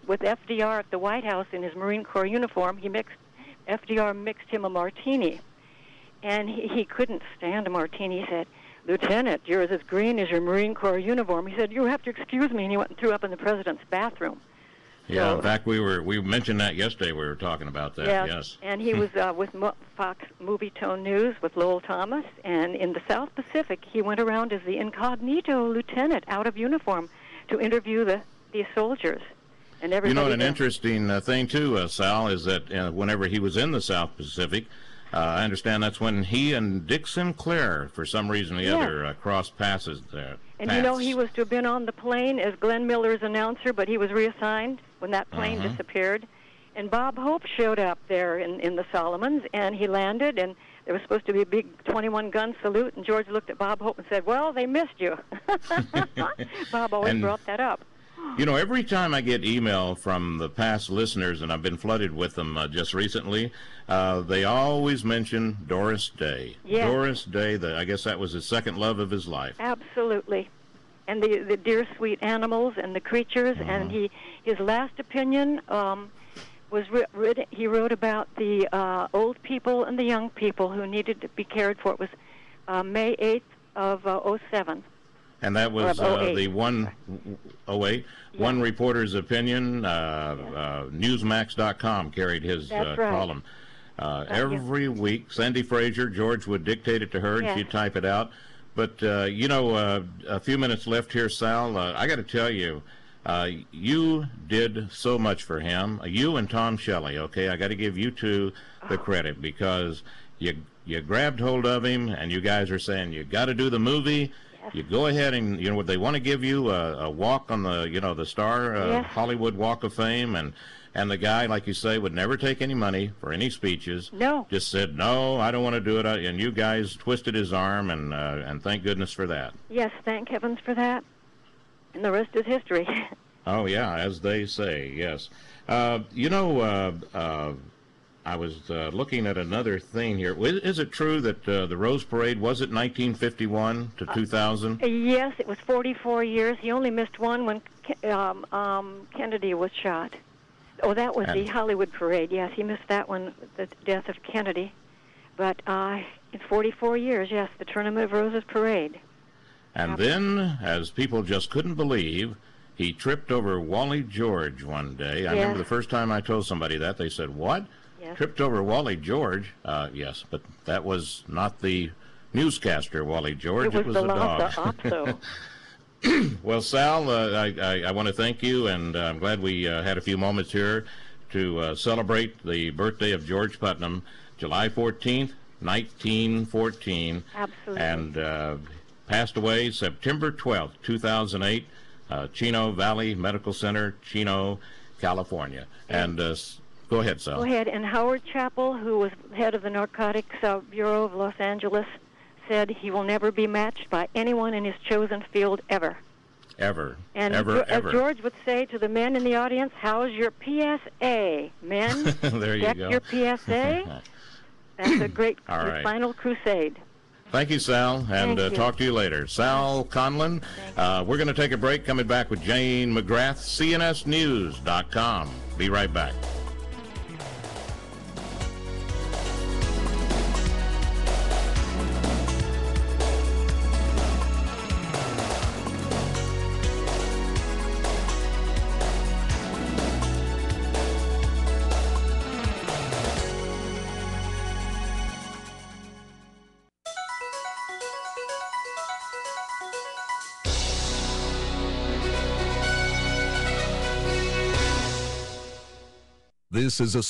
with FDR at the White House in his Marine Corps uniform. FDR mixed him a martini, and he couldn't stand a martini. He said, "Lieutenant, you're as green as your Marine Corps uniform." He said, "You have to excuse me," and he went and threw up in the president's bathroom. Yeah, So, in fact, we mentioned that yesterday. We were talking about that. Yes. And he was with Fox Movie Tone News with Lowell Thomas, and in the South Pacific, he went around as the incognito lieutenant out of uniform to interview these soldiers. And everybody. An interesting thing too, Sal, is that whenever he was in the South Pacific, I understand that's when he and Dick Sinclair, for some reason or the other, crossed paths there. And he was to have been on the plane as Glenn Miller's announcer, but he was reassigned when that plane disappeared. And Bob Hope showed up there in the Solomons, and he landed, and there was supposed to be a big 21-gun salute, and George looked at Bob Hope and said, "Well, they missed you." Bob always brought that up. Every time I get email from the past listeners, and I've been flooded with them just recently, they always mention Doris Day. Yes. Doris Day, I guess that was his second love of his life. Absolutely. And the dear sweet animals and the creatures, and his last opinion was he wrote about the old people and the young people who needed to be cared for. It was May 8th of 07. And that was the 108. Yeah. One reporter's opinion. Newsmax.com carried his column. Every week, Sandy Frazier, George would dictate it to her, and she'd type it out. But, a few minutes left here, Sal. I got to tell you, you did so much for him. You and Tom Shelley, okay? I got to give you two the credit, because you grabbed hold of him, and you guys are saying, you got to do the movie. You go ahead and, they want to give you a walk on the, the Star Hollywood Walk of Fame, and the guy, like you say, would never take any money for any speeches. No. Just said, "No, I don't want to do it," and you guys twisted his arm, and thank goodness for that. Yes, thank heavens for that. And the rest is history. Oh, yeah, as they say, yes. I was looking at another thing here. Is it true that the Rose Parade, was it 1951 to 2000? Yes, it was 44 years. He only missed one when Kennedy was shot. Oh, that was the Hollywood Parade. Yes, he missed that one, the death of Kennedy. But in 44 years, yes, the Tournament of Roses Parade. And then, as people just couldn't believe, he tripped over Wally George one day. I remember the first time I told somebody that, they said, "What? Yes. Tripped over Wally George?" Yes, but that was not the newscaster, Wally George. It was the dog. Well, Sal, I want to thank you, and I'm glad we had a few moments here to celebrate the birthday of George Putnam, July 14th, 1914. Absolutely. And passed away September 12th, 2008, Chino Valley Medical Center, Chino, California. And go ahead, Sal. Go ahead. And Howard Chappell, who was head of the Narcotics Bureau of Los Angeles, said he will never be matched by anyone in his chosen field ever. Ever. And ever. George would say to the men in the audience, "How's your PSA, men? There you Check go. your PSA." That's a great final crusade. Thank you, Sal, and talk to you later. Sal Conlon, we're going to take a break, coming back with Jane McGrath, CNSnews.com. Be right back. This is a